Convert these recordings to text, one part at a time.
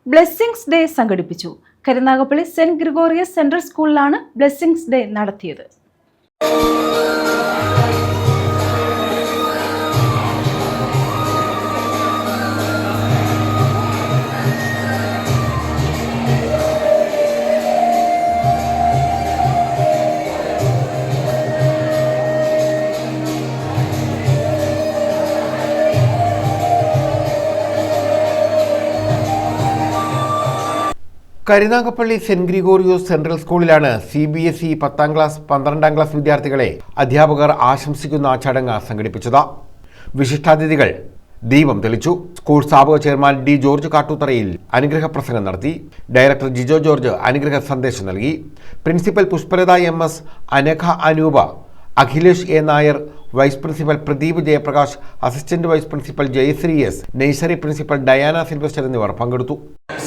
Blessings day സംഘടിപ്പിച്ചു. Karunagappally saint Gregorios central സ്കൂളിലാണ് blessings day നടത്തിയത്. കരുനാഗപ്പള്ളി സെന്റ് ഗ്രിഗോറിയോസ് സെൻട്രൽ സ്കൂളിലാണ് CBSE 10ാം ക്ലാസ് 12ാം ക്ലാസ് വിദ്യാർത്ഥികളെ അധ്യാപകർ ആശംസിക്കുന്ന ചടങ്ങ് സംഘടിപ്പിച്ചത്. വിശിഷ്ടാതിഥികൾ ദീപം തെളിച്ചു. സ്കൂൾ സ്ഥാപക ചെയർമാൻ D. ജോർജ് കാട്ടൂത്തറയിൽ അനുഗ്രഹ പ്രസംഗം നടത്തി. ഡയറക്ടർ ജിജോ ജോർജ് അനുഗ്രഹ സന്ദേശം നൽകി. Principal Pushpalatha MS, Anagha Anoopa, Akhilesh A. Nair, vice principal Pradeep Jayaprakash, assistant vice principal Jayasree S, nursery principal Diana Silvester എന്നിവർ പങ്കെടുത്തു.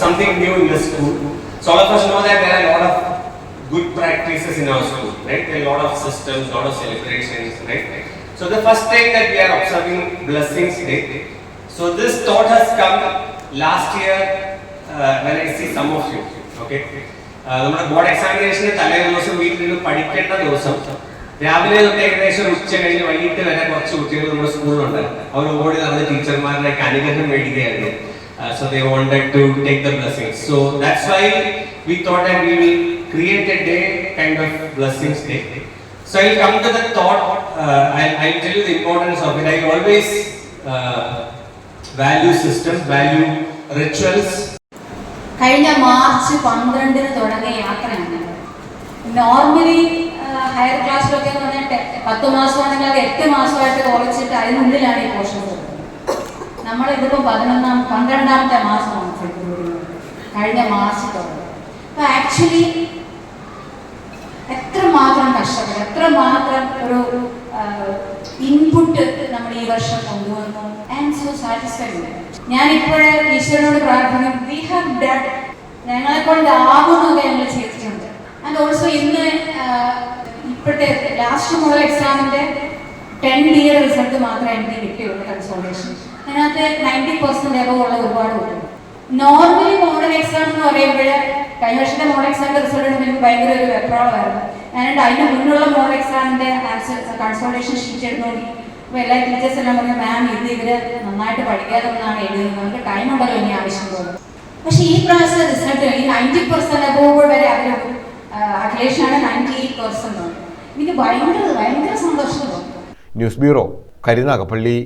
Something new in the school. So all of us know that there are a lot of good practices in our school, right? There are a lot of systems, a lot of celebrations, right? So the first time that we are observing Blessings Day. So this thought has come last year when I see some of you, okay? നമ്മുടെ board എക്സാമിനേഷന് തലേ ദിവസം വീട്ടിൽ നിന്ന് പഠിക്കേണ്ട ദിവസം രാവിലെ തൊട്ട് ഏകദേശം ഉച്ച കഴിഞ്ഞ് വൈകിട്ട് വരെ കുറച്ച് കുട്ടികൾ നമ്മുടെ സ്കൂളിലുണ്ട്. അവർ ഓടി നടന്ന് ടീച്ചർമാരുടെ അനുഗ്രഹം മേടിക്കുകയായിരുന്നു. So they wanted to take the blessings. So that's why we thought that we will create a day, kind of Blessings Day. So I'll come to the thought. I'll tell you the importance of it. I always value systems, value rituals. കഴിഞ്ഞ March 12 തുടങ്ങിയ യാത്രയാണ്. Normally higher ക്ലാസ്സിലൊക്കെ എന്ന് പറഞ്ഞാൽ 10 മാസമാണെങ്കിൽ അത് 8 മാസമായിട്ട് കുറച്ചിട്ട് അതിനുള്ളിലാണ് ഈ പോർഷൻ. നമ്മളിതിപ്പോൾ 12ാമത്തെ മാസമാണ് ഫെബ്രുവരി, കഴിഞ്ഞ മാർച്ച് തുടങ്ങി. അപ്പോൾ ആക്ച്വലി എത്രമാത്രം കഷ്ടപ്പെട്ടു, എത്രമാത്രം ഒരു ഇൻപുട്ട് നമ്മൾ ഈ വർഷം കൊണ്ടുവന്നു. I am so satisfied. ഞാനിപ്പോഴേ ഈശ്വരനോട് പ്രാർത്ഥിക്കും, വി ഹാവ് ഡൺ, ഞങ്ങളെ കൊണ്ടാവുന്നതൊക്കെ ഞങ്ങൾ ചെയ്തിട്ടുണ്ട്. ആൻഡ് ഓൾസോ ഇന്ന് ഇപ്പോഴത്തെ ലാസ്റ്റ് മോഡൽ എക്സാമിൻ്റെ 10-year റിസൾട്ട് മാത്രമേ എനിക്ക് കിട്ടിയുള്ളൂ കൺസോൾട്ടേഷൻ. അതിനകത്ത് 90% എബവ് ഉള്ള ഒരുപാട് കിട്ടും. നോർമലി മോഡൽ എക്സാം എന്ന് പറയുമ്പോൾ കഴിഞ്ഞ വർഷത്തെ മോഡൽ എക്സാമിൻ്റെ റിസൾട്ട് എനിക്ക് ഭയങ്കര ഒരു വെപ്രാളമായിരുന്നു. ഞാനുണ്ട് അതിന് മുന്നുള്ള മോഡൽ എക്സാമിൻ്റെ ആൻസർ കൺസോൾട്ടേഷൻ ഷീറ്റ് എടുത്തോണ്ടി അപ്പോൾ എല്ലാ ടീച്ചേഴ്സ് എല്ലാം പറഞ്ഞു, മാം ഇവര് നന്നായിട്ട് പഠിക്കാതെ ഒന്നാണ് എഴുതുന്നത്, നമുക്ക് ടൈം ഉണ്ടല്ലോ ഇനി ആവശ്യം പോലെ. പക്ഷേ ഈ പ്രാവശ്യത്തെ റിസൾട്ട് ഈ 90% എബവ് വരെ അവർ അഖിലേഷാണ് 98%. എനിക്ക് ഭയങ്കര സന്തോഷം തോന്നുന്നു. News bureau, Karunagappally.